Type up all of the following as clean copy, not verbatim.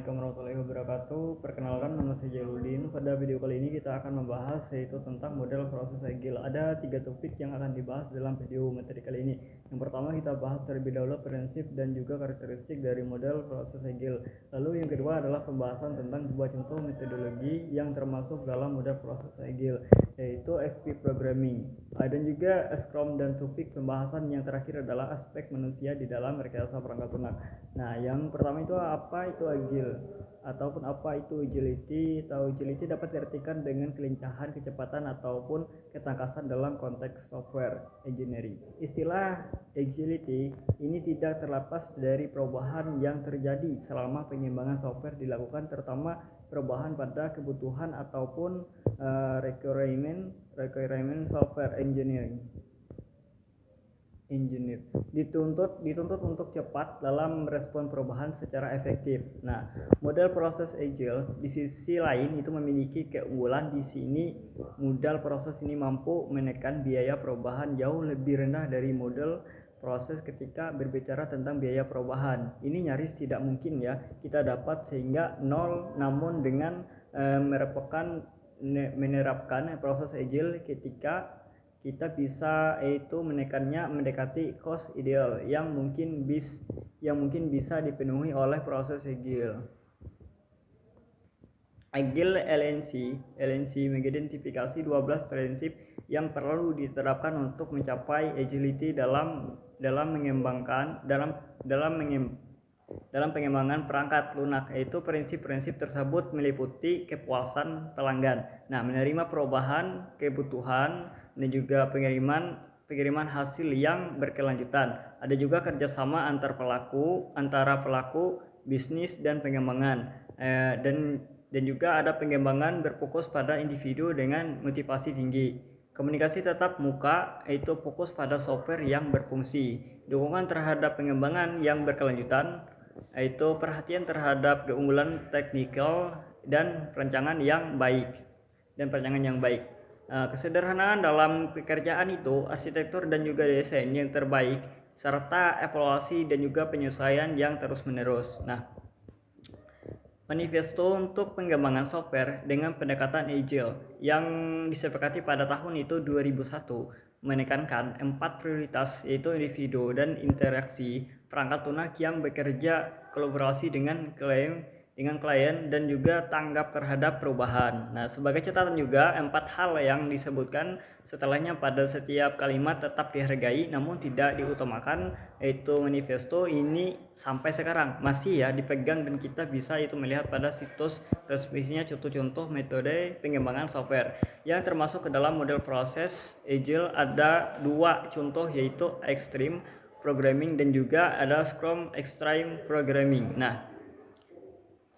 Assalamualaikum warahmatullahi wabarakatuh. Perkenalkan, nama saya Jaludin. Pada video kali ini kita akan membahas yaitu tentang model proses agile. Ada 3 topik yang akan dibahas dalam video materi kali ini. Yang pertama kita bahas terlebih dahulu prinsip dan juga karakteristik dari model proses agile. Lalu yang kedua adalah pembahasan tentang sebuah contoh metodologi yang termasuk dalam model proses agile, yaitu XP programming. Dan juga Scrum, dan topik pembahasan yang terakhir adalah aspek manusia di dalam rekayasa perangkat lunak. Nah, yang pertama itu apa itu agile ataupun apa itu agility. Agility dapat diartikan dengan kelincahan, kecepatan ataupun ketangkasan dalam konteks software engineering. Istilah agility ini tidak terlepas dari perubahan yang terjadi selama pengembangan software dilakukan, terutama perubahan pada kebutuhan ataupun requirement software engineer dituntut untuk cepat dalam merespon perubahan secara efektif. Nah, model proses agile di sisi lain itu memiliki keunggulan. Di sini model proses ini mampu menekan biaya perubahan jauh lebih rendah dari model proses ketika berbicara tentang biaya perubahan. Ini nyaris tidak mungkin ya kita dapat sehingga nol, namun dengan menerapkan proses agile ketika kita bisa itu menekannya mendekati cost ideal yang mungkin bisa dipenuhi oleh proses agile. Agile LNC mengidentifikasi 12 prinsip yang perlu diterapkan untuk mencapai agility dalam pengembangan perangkat lunak, yaitu prinsip-prinsip tersebut meliputi kepuasan pelanggan, menerima perubahan kebutuhan, dan juga pengiriman hasil yang berkelanjutan. Ada juga kerjasama antara pelaku bisnis dan pengembangan, dan juga ada pengembangan berfokus pada individu dengan motivasi tinggi. Komunikasi tatap muka, yaitu fokus pada software yang berfungsi. Dukungan terhadap pengembangan yang berkelanjutan, yaitu perhatian terhadap keunggulan teknikal dan perencanaan yang baik. Kesederhanaan dalam pekerjaan itu, arsitektur dan juga desain yang terbaik, serta evaluasi dan juga penyesuaian yang terus-menerus. Manifesto untuk pengembangan software dengan pendekatan agile yang disepakati pada tahun itu 2001 menekankan 4 prioritas, yaitu individu dan interaksi, perangkat lunak yang bekerja kolaborasi dengan klien dan juga tanggap terhadap perubahan. Sebagai catatan juga 4 hal yang disebutkan setelahnya pada setiap kalimat tetap dihargai namun tidak diutamakan, yaitu manifesto ini sampai sekarang masih dipegang dan kita bisa itu melihat pada situs resminya contoh-contoh metode pengembangan software yang termasuk ke dalam model proses agile. Ada 2 contoh, yaitu extreme programming dan juga ada Scrum extreme programming.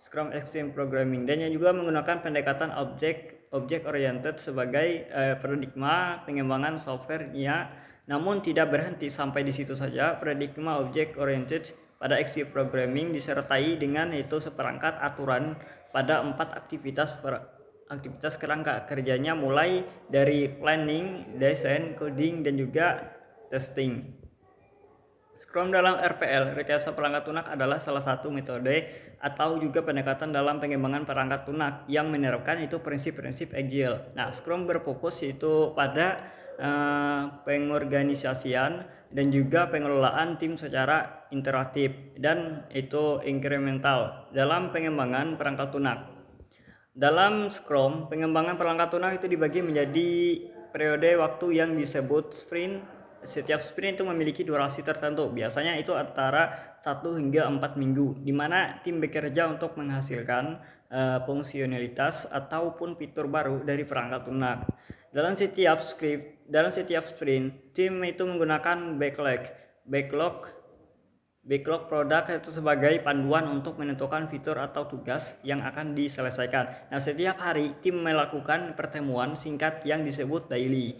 Scrum Extreme Programming, dan yang juga menggunakan pendekatan object oriented sebagai paradigma pengembangan software-nya, namun tidak berhenti sampai di situ saja. Paradigma object oriented pada Extreme Programming disertai dengan itu seperangkat aturan pada 4 aktivitas kerangka kerjanya, mulai dari planning, design, coding, dan juga testing. Scrum dalam RPL, rekayasa perangkat lunak, adalah salah satu metode atau juga pendekatan dalam pengembangan perangkat lunak yang menerapkan itu prinsip-prinsip agile. Scrum berfokus itu pada pengorganisasian dan juga pengelolaan tim secara interaktif dan itu incremental dalam pengembangan perangkat lunak. Dalam Scrum, pengembangan perangkat lunak itu dibagi menjadi periode waktu yang disebut sprint. Setiap sprint itu memiliki durasi tertentu, biasanya itu antara 1 hingga 4 minggu, di mana tim bekerja untuk menghasilkan fungsionalitas ataupun fitur baru dari perangkat lunak. Dalam setiap sprint, tim itu menggunakan backlog produk itu sebagai panduan untuk menentukan fitur atau tugas yang akan diselesaikan. Setiap hari tim melakukan pertemuan singkat yang disebut daily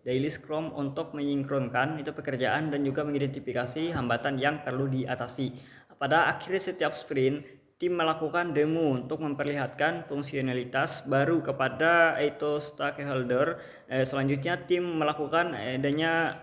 Scrum untuk menyinkronkan itu pekerjaan dan juga mengidentifikasi hambatan yang perlu diatasi. Pada akhir setiap sprint, tim melakukan demo untuk memperlihatkan fungsionalitas baru kepada itu stakeholder. Selanjutnya tim melakukan adanya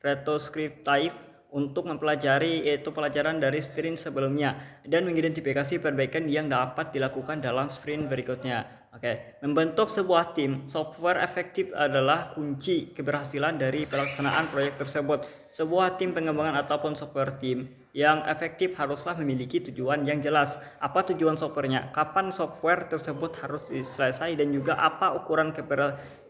retrospective untuk mempelajari yaitu pelajaran dari sprint sebelumnya dan mengidentifikasi perbaikan yang dapat dilakukan dalam sprint berikutnya. Oke, membentuk sebuah tim software efektif adalah kunci keberhasilan dari pelaksanaan proyek tersebut. Sebuah tim pengembangan ataupun software tim yang efektif haruslah memiliki tujuan yang jelas. Apa tujuan softwarenya? Kapan software tersebut harus diselesai dan juga apa ukuran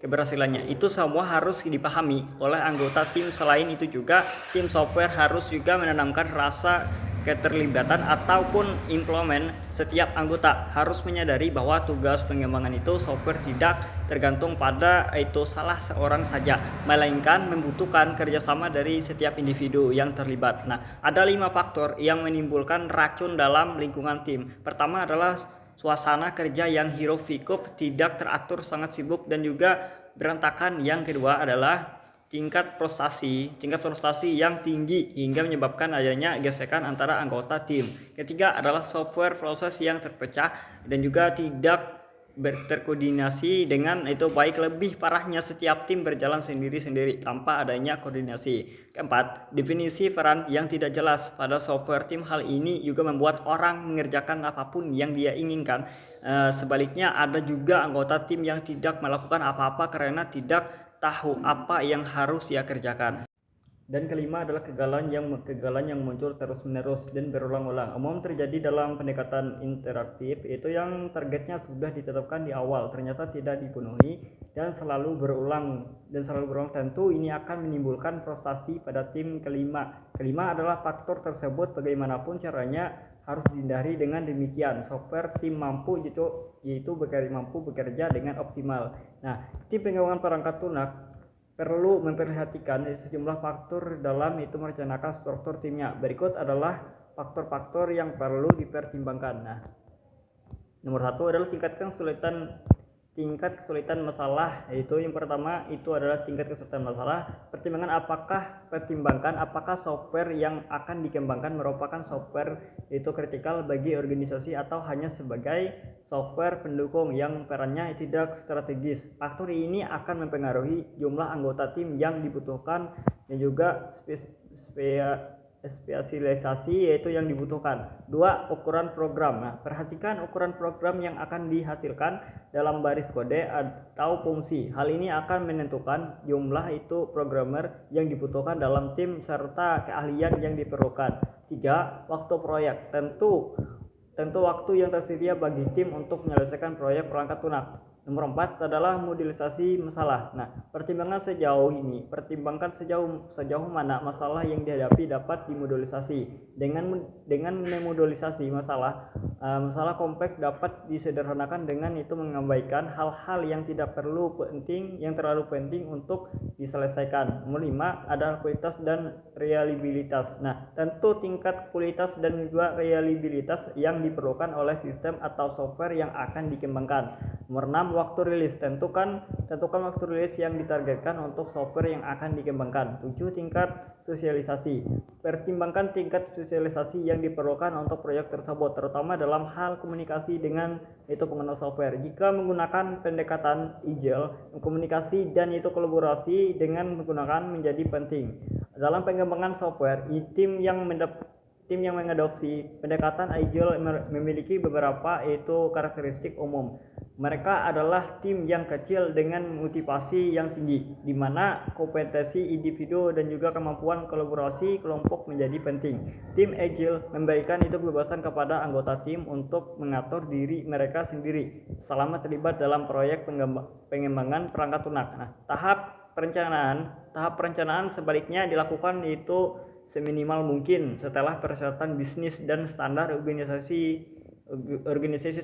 keberhasilannya. Itu semua harus dipahami oleh anggota tim. Selain itu juga tim software harus juga menanamkan rasa keterlibatan ataupun implement. Setiap anggota harus menyadari bahwa tugas pengembangan itu software tidak tergantung pada itu salah seorang saja, melainkan membutuhkan kerjasama dari setiap individu yang terlibat. Nah, ada 5 faktor yang menimbulkan racun dalam lingkungan tim. Pertama adalah suasana kerja yang hiruk pikuk, tidak teratur, sangat sibuk dan juga berantakan. Yang kedua adalah tingkat frustasi yang tinggi hingga menyebabkan adanya gesekan antara anggota tim. Ketiga adalah software proses yang terpecah dan juga tidak berterkoordinasi dengan itu baik. Lebih parahnya setiap tim berjalan sendiri-sendiri tanpa adanya koordinasi. Keempat, definisi peran yang tidak jelas pada software tim. Hal ini juga membuat orang mengerjakan apapun yang dia inginkan. Sebaliknya ada juga anggota tim yang tidak melakukan apa-apa karena tidak tahu apa yang harus ia kerjakan. Dan kelima adalah kegagalan yang muncul terus-menerus dan berulang-ulang. Umum terjadi dalam pendekatan interaktif, itu yang targetnya sudah ditetapkan di awal ternyata tidak dipenuhi dan selalu berulang. Tentu ini akan menimbulkan frustasi pada tim. Kelima adalah faktor tersebut bagaimanapun caranya harus dihindari. Dengan demikian software tim mampu yaitu mampu bekerja dengan optimal. Nah, tim pengembangan perangkat lunak perlu memperhatikan sejumlah faktor dalam itu merencanakan struktur timnya. Berikut adalah faktor-faktor yang perlu dipertimbangkan. Nah, nomor 1 adalah tingkat kesulitan masalah. Yaitu yang pertama itu adalah tingkat kesulitan masalah. Pertimbangkan apakah software yang akan dikembangkan merupakan software itu kritikal bagi organisasi atau hanya sebagai software pendukung yang perannya tidak strategis. Faktor ini akan mempengaruhi jumlah anggota tim yang dibutuhkan dan juga spesialisasi yaitu yang dibutuhkan. 2. Ukuran program. Nah, perhatikan ukuran program yang akan dihasilkan dalam baris kode atau fungsi. Hal ini akan menentukan jumlah itu programmer yang dibutuhkan dalam tim serta keahlian yang diperlukan. 3. Waktu proyek. Tentu waktu yang tersedia bagi tim untuk menyelesaikan proyek perangkat lunak. Nomor 4 adalah modelisasi masalah. Nah, pertimbangkan sejauh mana masalah yang dihadapi dapat dimodelisasi. Dengan memodelisasi masalah kompleks dapat disederhanakan dengan itu mengabaikan hal-hal yang terlalu penting untuk diselesaikan. Nomor 5 adalah kualitas dan reliabilitas. Nah, tentu tingkat kualitas dan juga reliabilitas yang diperlukan oleh sistem atau software yang akan dikembangkan. Nomor 6, waktu rilis. Tentukan waktu rilis yang ditargetkan untuk software yang akan dikembangkan. 7, tingkat sosialisasi. Pertimbangkan tingkat sosialisasi yang diperlukan untuk proyek tersebut, terutama dalam hal komunikasi dengan itu pengguna software. Jika menggunakan pendekatan agile, komunikasi dan itu kolaborasi dengan menggunakan menjadi penting. Dalam pengembangan software, tim yang mengadopsi pendekatan agile memiliki beberapa itu karakteristik umum. Mereka adalah tim yang kecil dengan motivasi yang tinggi, di mana kompetensi individu dan juga kemampuan kolaborasi kelompok menjadi penting. Tim agile memberikan itu kebebasan kepada anggota tim untuk mengatur diri mereka sendiri selama terlibat dalam proyek pengembangan perangkat lunak. Nah, tahap perencanaan sebaliknya dilakukan itu seminimal mungkin setelah persyaratan bisnis dan standar organisasi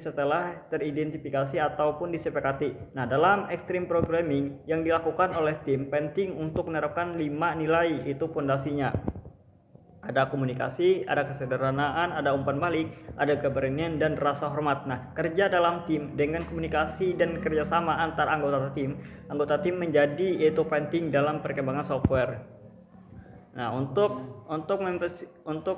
setelah teridentifikasi ataupun disepakati. Nah, dalam extreme programming yang dilakukan oleh tim, penting untuk menerapkan 5 nilai itu fondasinya. Ada komunikasi, ada kesederhanaan, ada umpan balik, ada keberanian dan rasa hormat. Nah, kerja dalam tim dengan komunikasi dan kerjasama antar anggota tim menjadi itu penting dalam perkembangan software. Nah, untuk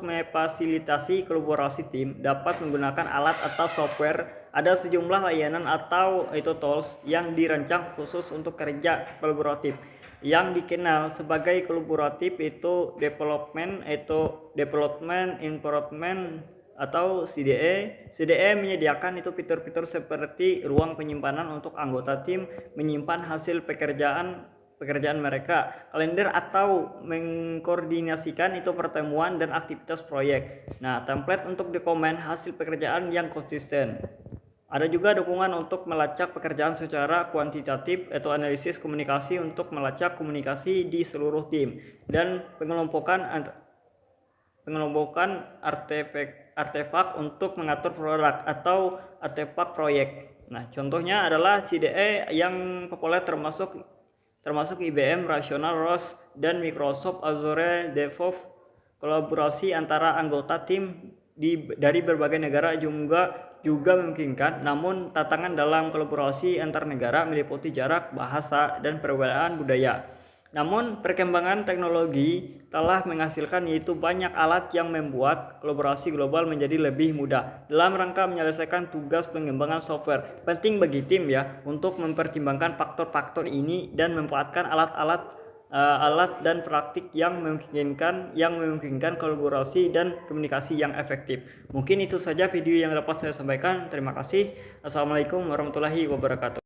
memfasilitasi kolaborasi tim dapat menggunakan alat atau software. Ada sejumlah layanan atau itu tools yang dirancang khusus untuk kerja kolaboratif yang dikenal sebagai kolaboratif itu development improvement atau CDE. CDE menyediakan itu fitur-fitur seperti ruang penyimpanan untuk anggota tim menyimpan hasil pekerjaan mereka, kalender atau mengkoordinasikan itu pertemuan dan aktivitas proyek. Nah, template untuk dokumen hasil pekerjaan yang konsisten. Ada juga dukungan untuk melacak pekerjaan secara kuantitatif atau analisis komunikasi untuk melacak komunikasi di seluruh tim dan pengelompokan artefak untuk mengatur produk atau artefak proyek. Nah, contohnya adalah CDE yang populer termasuk IBM, Rational, ROS, dan Microsoft Azure DevOps. Kolaborasi antara anggota tim dari berbagai negara juga memungkinkan, namun tantangan dalam kolaborasi antar negara meliputi jarak, bahasa, dan perbedaan budaya. Namun perkembangan teknologi telah menghasilkan yaitu banyak alat yang membuat kolaborasi global menjadi lebih mudah dalam rangka menyelesaikan tugas pengembangan software. Penting bagi tim ya untuk mempertimbangkan faktor-faktor ini dan memanfaatkan alat dan praktik yang memungkinkan kolaborasi dan komunikasi yang efektif. Mungkin itu saja video yang dapat saya sampaikan. Terima kasih. Assalamualaikum warahmatullahi wabarakatuh.